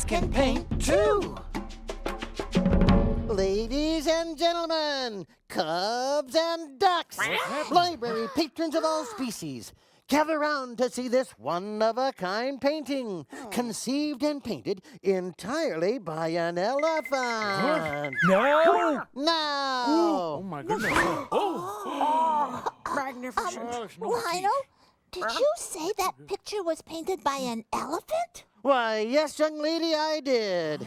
elephants can paint too. Ladies and gentlemen, cubs and ducks, library patrons of all species, gather round to see this one-of-a-kind painting, conceived and painted entirely by an elephant. No! Now! Oh my goodness. Oh! Magnificent. Lionel, did you say that picture was painted by an elephant? Why, yes, young lady, I did.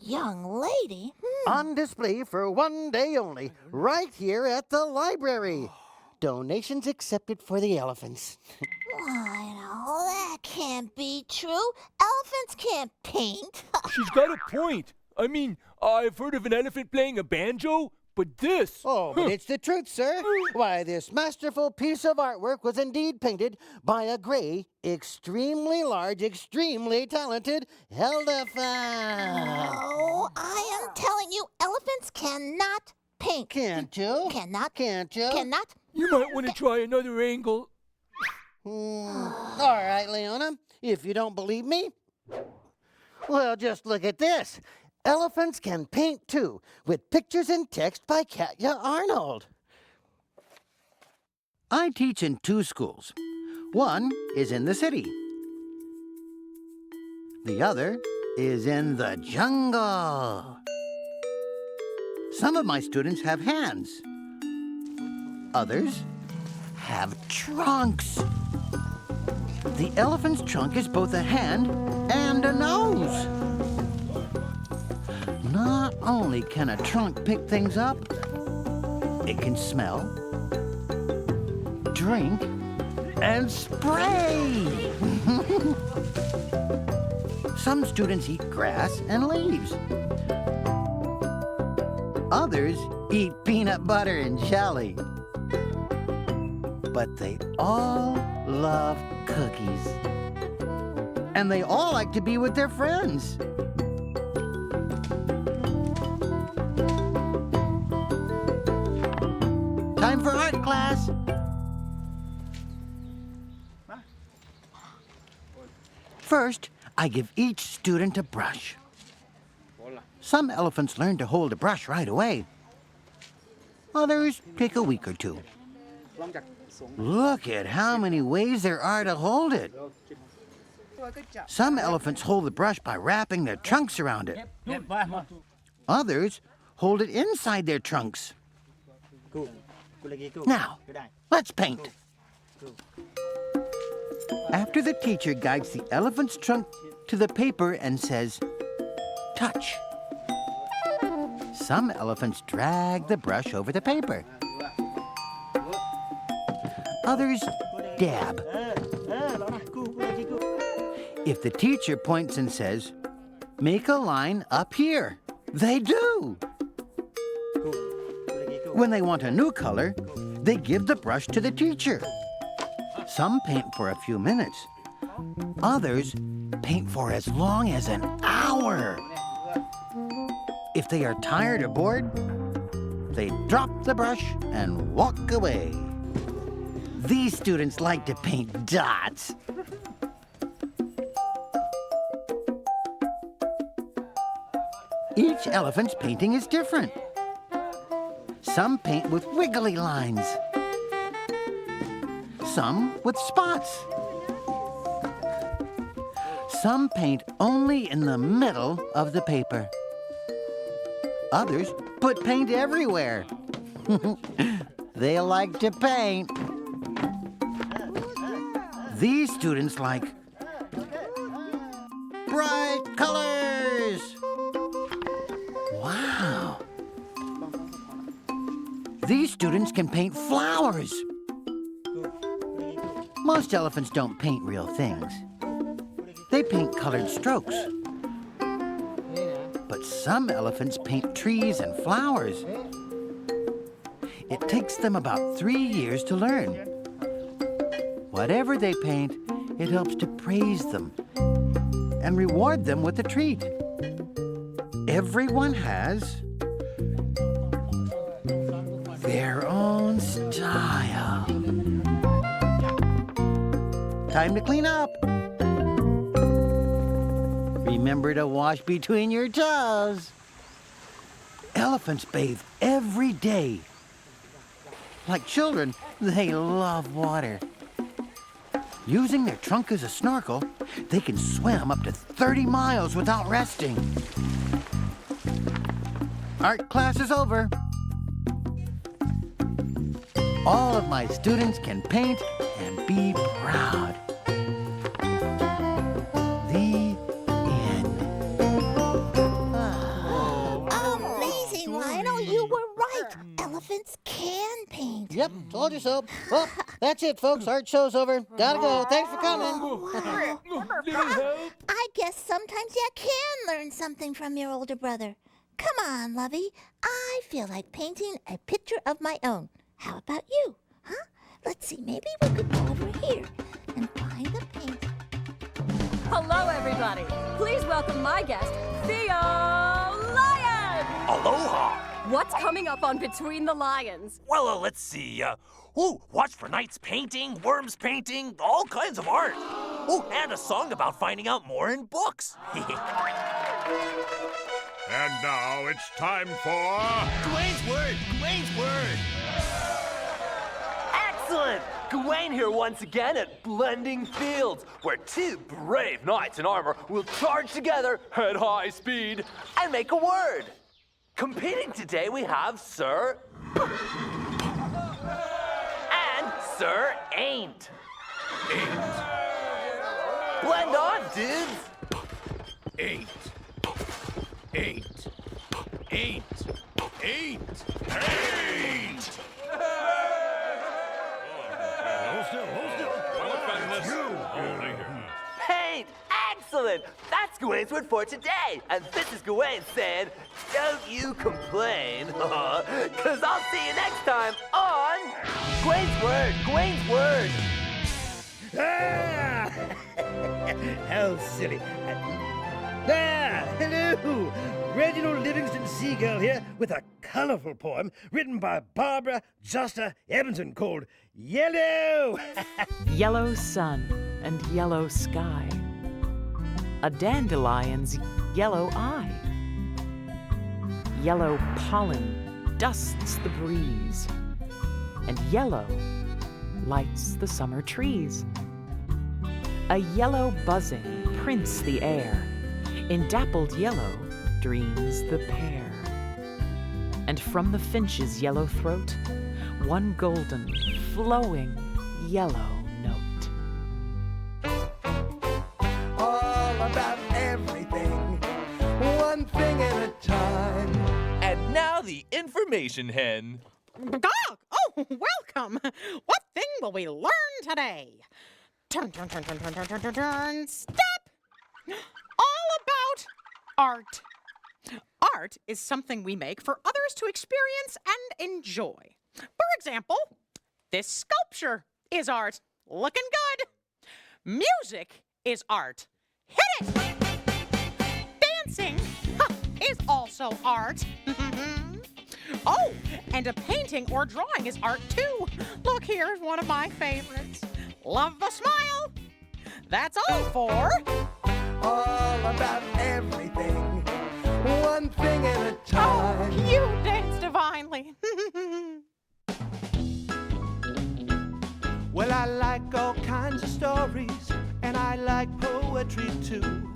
Young lady? On display for one day only, right here at the library. Donations accepted for the elephants. Lionel, that can't be true. Elephants can't paint. She's got a point. I mean, I've heard of an elephant playing a banjo, but this... Oh, but it's the truth, sir. Why, this masterful piece of artwork was indeed painted by a gray, extremely large, extremely talented elephant. Oh, I am telling you, elephants cannot paint. Can't you? Cannot. Can't you? Cannot. You might want to try another angle. All right, Leona, if you don't believe me, well, just look at this. Elephants can paint too, with pictures and text by Katya Arnold. I teach in 2 schools. One is in the city. The other is in the jungle. Some of my students have hands. Others have trunks. The elephant's trunk is both a hand and a nose. Not only can a trunk pick things up, it can smell, drink, and spray. Some students eat grass and leaves. Others eat peanut butter and jelly. But they all love cookies. And they all like to be with their friends. Time for art class. First, I give each student a brush. Some elephants learn to hold a brush right away. Others take a week or 2. Look at how many ways there are to hold it. Some elephants hold the brush by wrapping their trunks around it. Others hold it inside their trunks. Now, let's paint. After the teacher guides the elephant's trunk to the paper and says, touch. Some elephants drag the brush over the paper. Others dab. If the teacher points and says, make a line up here, they do. When they want a new color, they give the brush to the teacher. Some paint for a few minutes. Others paint for as long as an hour. If they are tired or bored, they drop the brush and walk away. These students like to paint dots. Each elephant's painting is different. Some paint with wiggly lines. Some with spots. Some paint only in the middle of the paper. Others put paint everywhere. They like to paint. These students like bright colors. Wow. These students can paint flowers. Most elephants don't paint real things. They paint colored strokes. But some elephants paint trees and flowers. It takes them about 3 years to learn. Whatever they paint, it helps to praise them and reward them with a treat. Everyone has their own style. Time to clean up. Remember to wash between your toes. Elephants bathe every day. Like children, they love water. Using their trunk as a snorkel, they can swim up to 30 miles without resting. Art class is over. All of my students can paint and be proud. The end. Amazing, Lionel. You were right. Elephants can paint. Yep, told you so. Well, that's it, folks. Art show's over. Gotta go. Thanks for coming. Little help? I guess sometimes you can learn something from your older brother. Come on, Lovey. I feel like painting a picture of my own. How about you? Huh? Let's see, maybe we could go over here and find the paint. Hello, everybody. Please welcome my guest, Theo Lion. Aloha! What's coming up on Between the Lions? Well, let's see. Watch for Knight's painting, Worm's painting, all kinds of art. Oh, and a song about finding out more in books. And now it's time for... Gawain's Word! Gawain's Word! Excellent! Gawain here once again at Blending Fields, where two brave knights in armor will charge together at high speed and make a word. Competing today we have Sir... and Sir Ain't. Blend on, dudes! Ain't. Hold still. Paint! Excellent! That's Gawain's word for today. And this is Gawain saying, don't you complain. Because I'll see you next time on Gawain's Word, Gawain's Word. Ah! How silly. Hello! Reginald Livingston Seagull here with a colorful poem written by Barbara Josta Evanson called Yellow! Yellow sun and yellow sky, a dandelion's yellow eye. Yellow pollen dusts the breeze, and yellow lights the summer trees. A yellow buzzing prints the air, in dappled yellow dreams the pair. And from the finch's yellow throat, one golden, flowing yellow note. All about everything, one thing at a time. And now the information hen. Dog! Oh, welcome! What thing will we learn today? Turn, step! All about art. Art is something we make for others to experience and enjoy. For example, this sculpture is art. Looking good. Music is art. Hit it! Dancing is also art. Oh, and a painting or drawing is art too. Look, here's one of my favorites. Love the smile. That's all for... All about everything, one thing at a time. Oh, you dance divinely. Well, I like all kinds of stories, and I like poetry too.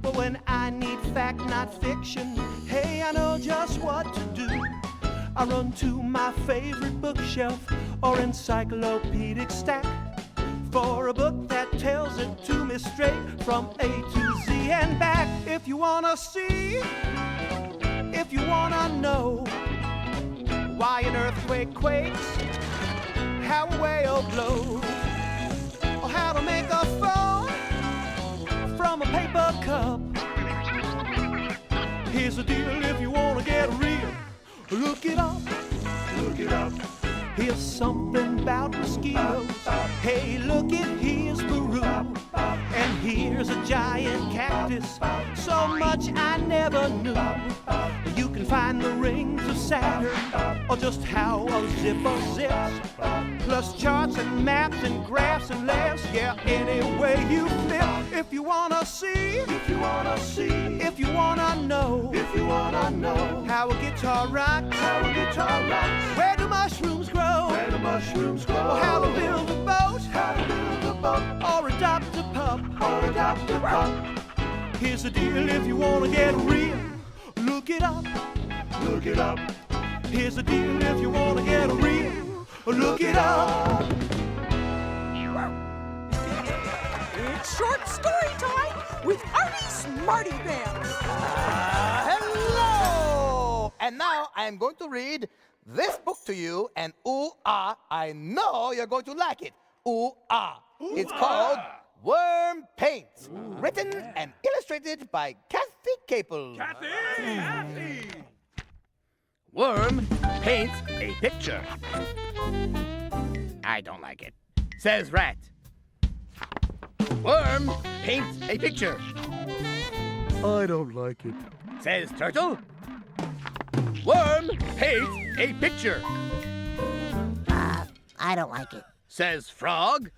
But when I need fact, not fiction, hey, I know just what to do. I run to my favorite bookshelf or encyclopedic stack for a book that tells it to me straight from A to Z and back. If you wanna see, if you wanna know why an earthquake quakes, how a whale blows, or how to make a phone from a paper cup. Here's the deal, if you wanna get real, look it up, look it up. Here's something about mosquitoes. Hey, look it, here's Peru. And here's a giant cactus. So much I never knew. You can find the rings of Saturn, or just how a zipper zips. Plus charts and maps and graphs and laughs, yeah, any way you flip. If you wanna see, if you wanna see, if you wanna know, if you wanna know how a guitar rocks, how a guitar rocks. Where do mushrooms grow? Where do mushrooms grow? Or how to build a boat, how to build a boat. Or adopt a pup, or adopt a pup. Here's the deal: if you wanna get real, look it up, look it up. Here's the deal: if you wanna get real, look it up. It's short story time with Artie Smarty Pants. Hello! And now I'm going to read this book to you, and I know you're going to like it. It's called Worm Paints, written and illustrated by Kathy Capel. Kathy! Worm paints a picture. I don't like it. Says Rat. Worm paints a picture. I don't like it. Says Turtle. Worm paints a picture. I don't like it. Says Frog.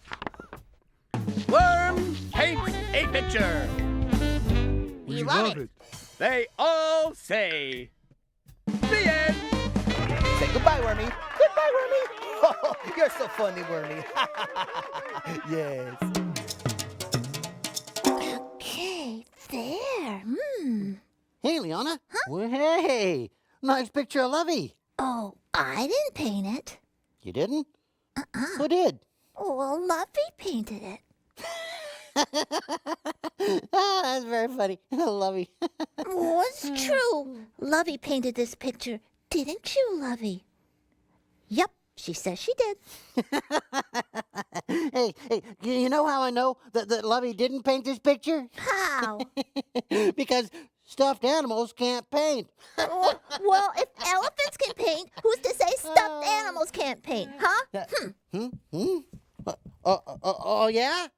Worm paints a picture. We love it. They all say, the end. Say goodbye, Wormy. Goodbye, Wormy. Oh, you're so funny, Wormy. Yes. Okay, there. Hey, Leona. Huh? Well, hey, nice picture of Lovey. Oh, I didn't paint it. You didn't? Who did? Oh, well, Lovey painted it. That's very funny. Lovey. Oh, it's true. Lovey painted this picture. Didn't you, Lovey? Yep, she says she did. Hey, you know how I know that Lovey didn't paint this picture? How? Because stuffed animals can't paint. Well, if elephants can paint, who's to say stuffed animals can't paint, huh? Oh, yeah?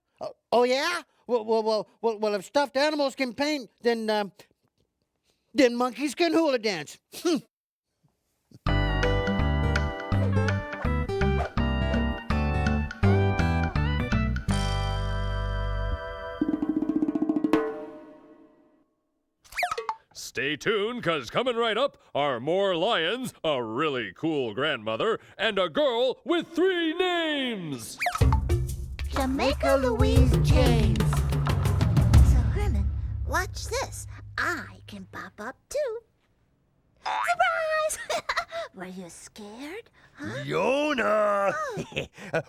Oh, yeah? Well, if stuffed animals can paint, then monkeys can hula dance. Stay tuned, because coming right up are more lions, a really cool grandmother, and a girl with 3 names. Jamaica Louise James. So, Herman, watch this. I can pop up too. Surprise! Were you scared? Huh? Yona!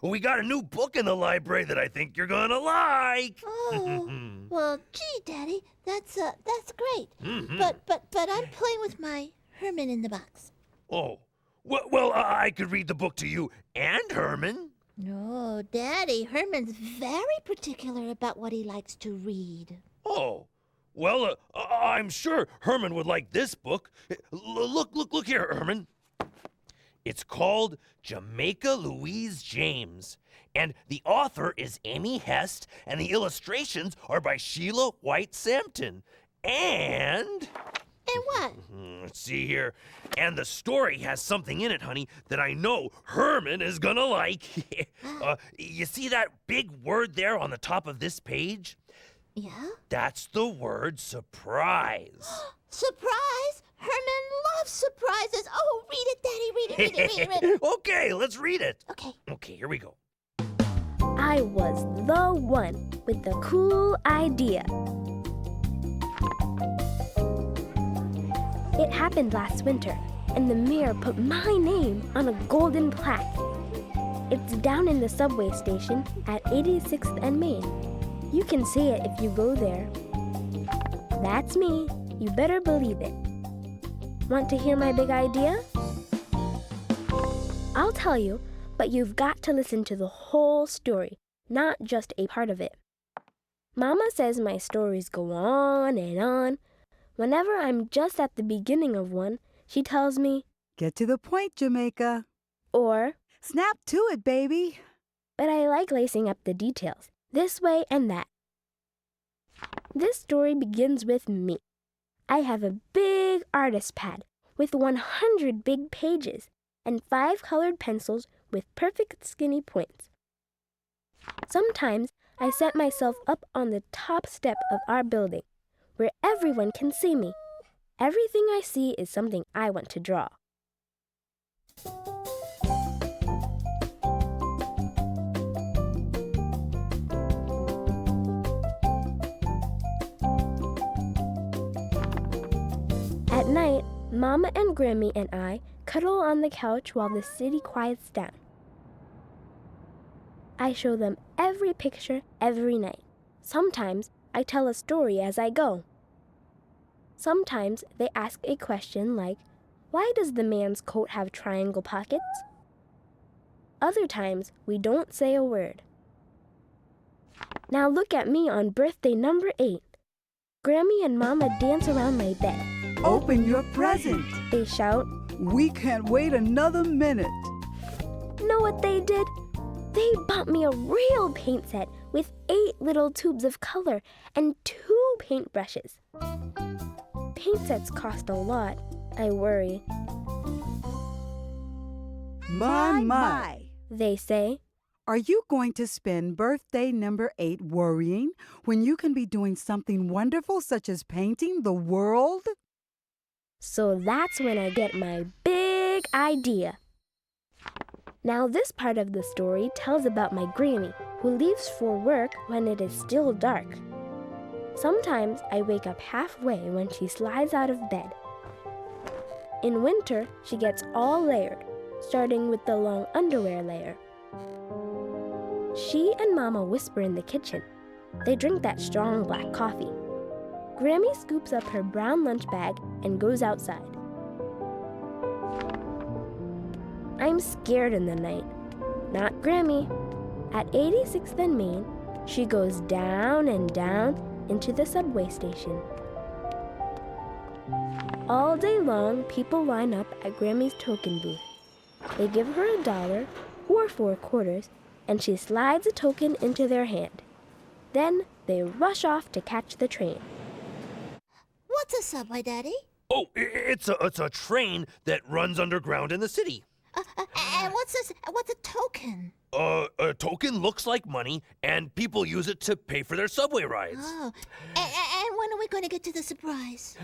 We got a new book in the library that I think you're gonna like. Oh, well, gee, Daddy, that's great. But I'm playing with my Herman in the box. Oh, well, I could read the book to you and Herman. No, Daddy, Herman's very particular about what he likes to read. Oh, well, I'm sure Herman would like this book. Look here, Herman. It's called Jamaica Louise James, and the author is Amy Hest, and the illustrations are by Sheila White-Sampton. And what? Let's see here. And the story has something in it, honey, that I know Herman is gonna like. You see that big word there on the top of this page? Yeah? That's the word surprise. Surprise? Herman loves surprises. Oh, read it, Daddy. Read it. Okay, let's read it. Okay. Okay, here we go. I was the one with the cool idea. It happened last winter, and the mayor put my name on a golden plaque. It's down in the subway station at 86th and Main. You can see it if you go there. That's me. You better believe it. Want to hear my big idea? I'll tell you, but you've got to listen to the whole story, not just a part of it. Mama says my stories go on and on. Whenever I'm just at the beginning of one, she tells me, "Get to the point, Jamaica." Or, "Snap to it, baby." But I like lacing up the details, this way and that. This story begins with me. I have a big artist pad with 100 big pages and 5 colored pencils with perfect skinny points. Sometimes I set myself up on the top step of our building, where everyone can see me. Everything I see is something I want to draw. At night, Mama and Grammy and I cuddle on the couch while the city quiets down. I show them every picture every night. Sometimes I tell a story as I go. Sometimes they ask a question like, why does the man's coat have triangle pockets? Other times we don't say a word. Now look at me on birthday number 8. Grammy and Mama dance around my bed. Open your present. They shout. We can't wait another minute. Know what they did? They bought me a real paint set with 8 little tubes of color and 2 paintbrushes. Paint sets cost a lot. I worry. My. They say. Are you going to spend birthday number 8 worrying when you can be doing something wonderful such as painting the world? So that's when I get my big idea. Now this part of the story tells about my Grammy, who leaves for work when it is still dark. Sometimes I wake up halfway when she slides out of bed. In winter, she gets all layered, starting with the long underwear layer. She and Mama whisper in the kitchen. They drink that strong black coffee. Grammy scoops up her brown lunch bag and goes outside. I'm scared in the night. Not Grammy. At 86th and Main, she goes down and down into the subway station. All day long, people line up at Grammy's token booth. They give her $1 or 4 quarters, and she slides a token into their hand. Then they rush off to catch the train. What's a subway, Daddy? Oh, it's a train that runs underground in the city. And what's a token? A token looks like money, and people use it to pay for their subway rides. Oh, and when are we going to get to the surprise?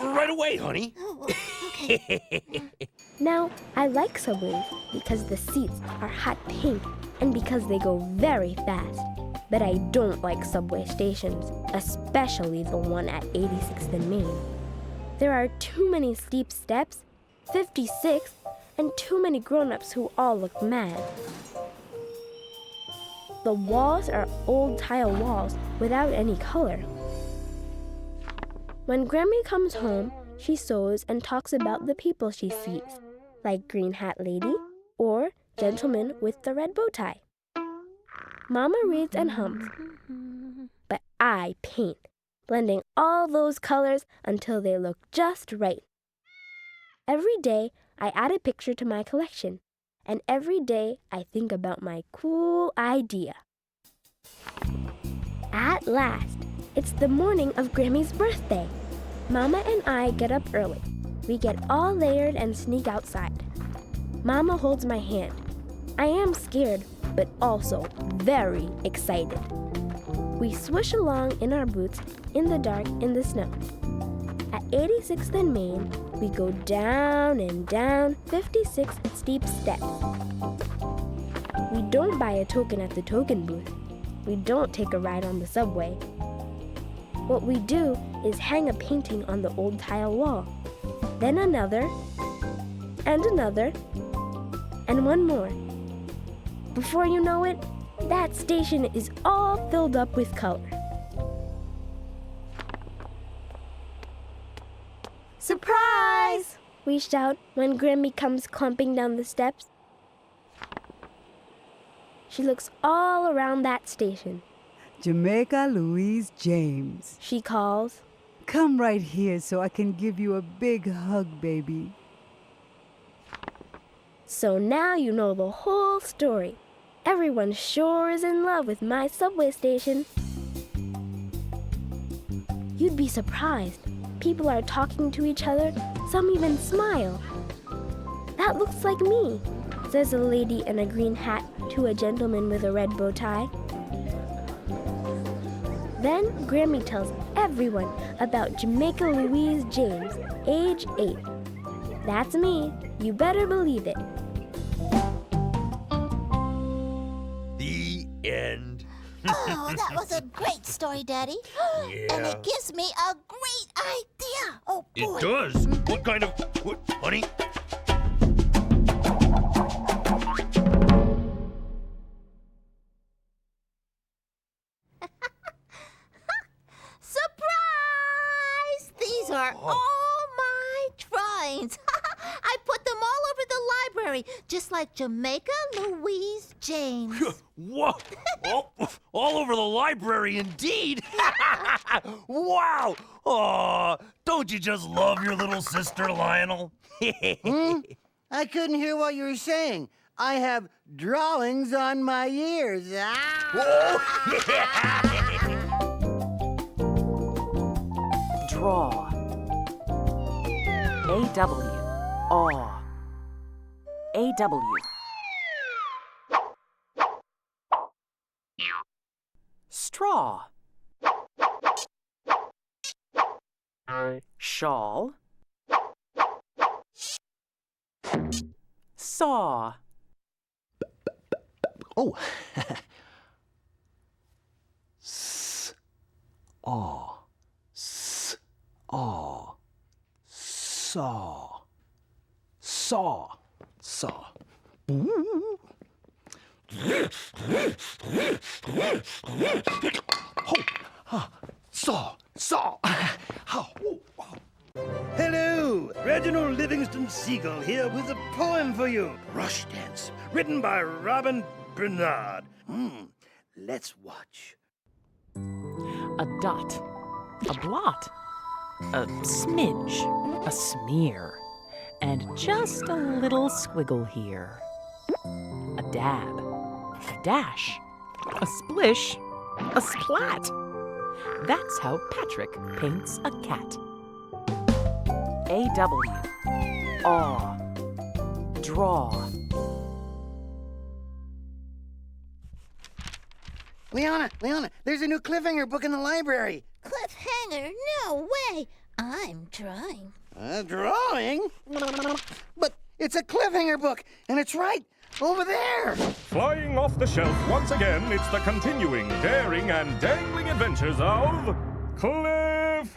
Right away, honey. Oh, okay. Now, I like subways because the seats are hot pink and because they go very fast. But I don't like subway stations, especially the one at 86th and Main. There are too many steep steps, 56, and too many grown-ups who all look mad. The walls are old tile walls without any color. When Grammy comes home, she sews and talks about the people she sees, like Green Hat Lady or Gentleman with the Red Bow Tie. Mama reads and hums, but I paint, blending all those colors until they look just right. Every day, I add a picture to my collection, and every day I think about my cool idea. At last, it's the morning of Grammy's birthday. Mama and I get up early. We get all layered and sneak outside. Mama holds my hand. I am scared, but also very excited. We swish along in our boots in the dark in the snow. At 86th and Main, we go down and down 56 steep steps. We don't buy a token at the token booth. We don't take a ride on the subway. What we do is hang a painting on the old tile wall, then another, and another, and one more. Before you know it, that station is all filled up with color. Surprise! We shout when Grammy comes clumping down the steps. She looks all around that station. Jamaica Louise James. She calls. Come right here so I can give you a big hug, baby. So now you know the whole story. Everyone sure is in love with my subway station. You'd be surprised. People are talking to each other. Some even smile. That looks like me, says a lady in a green hat to a gentleman with a red bow tie. Then Grammy tells everyone about Jamaica Louise James, age 8. That's me. You better believe it. The end. Oh, that was a great story, Daddy. And it gives me a great idea. Oh, boy. It does. What kind of... What, honey? Surprise! These are all my drawings. I put them all over the library, just like Jamaica Louise James. Whoa! All over the library, indeed! Wow! Aw, don't you just love your little sister, Lionel? I couldn't hear what you were saying. I have drawings on my ears. Draw. A-W. Aw. A-W. Straw. Shawl. Saw. Oh. S-aw. S-aw. Saw. Saw. Saw. Saw. Saw. Hello, Reginald Livingston Seagull here with a poem for you. Rush Dance, written by Robin Bernard. Let's watch. A dot. A blot. A smidge. A smear. And just a little squiggle here. A dab. A dash. A splish. A splat. That's how Patrick paints a cat. A-W. Aw. Draw. Leona, there's a new cliffhanger book in the library. Cliffhanger? No way. I'm drawing. A drawing? But it's a cliffhanger book, and it's right over there. Flying off the shelf once again, it's the continuing, daring, and dangling adventures of Cliffhanger!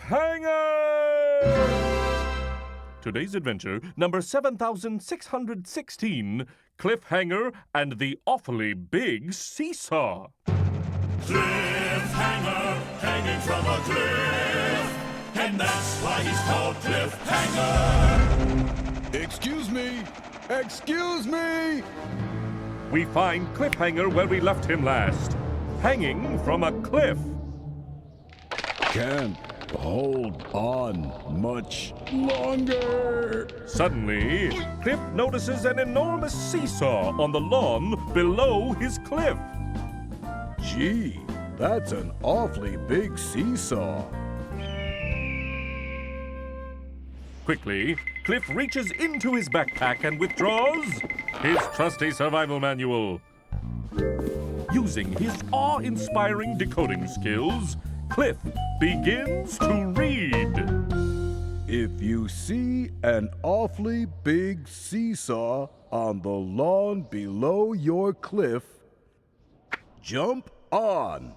Today's adventure, number 7616, Cliffhanger and the Awfully Big Seesaw. Cliffhanger, hanging from a cliff, and that's why he's called Cliffhanger. Excuse me! Excuse me! We find Cliffhanger where we left him last, hanging from a cliff. Can't hold on much longer. Suddenly, Cliff notices an enormous seesaw on the lawn below his cliff. Gee, that's an awfully big seesaw. Quickly, Cliff reaches into his backpack and withdraws his trusty survival manual. Using his awe-inspiring decoding skills, Cliff begins to read. If you see an awfully big seesaw on the lawn below your cliff, jump on.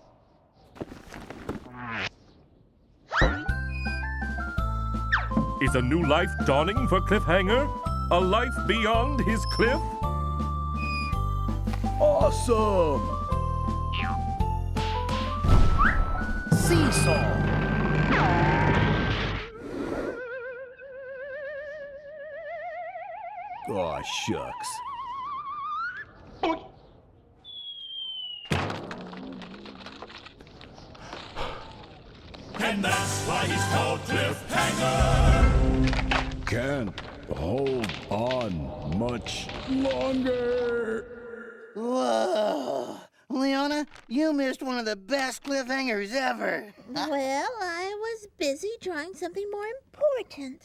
Is a new life dawning for Cliffhanger? A life beyond his cliff? Awesome! Seesaw. Aw, shucks. And that's why he's called Cliffhanger. Can't hold on much longer. Whoa! Leona, you missed one of the best cliffhangers ever. Well, I was busy drawing something more important.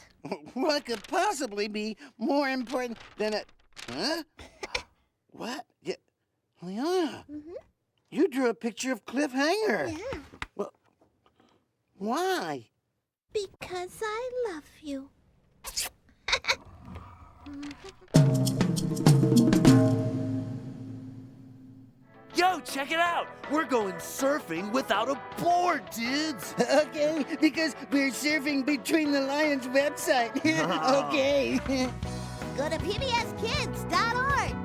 What could possibly be more important than a... Huh? What? Yeah. Leona, you drew a picture of Cliffhanger. Yeah. Well, why? Because I love you. Yo, check it out! We're going surfing without a board, dudes! Okay, because we're surfing Between the Lions website. Okay. Go to pbskids.org.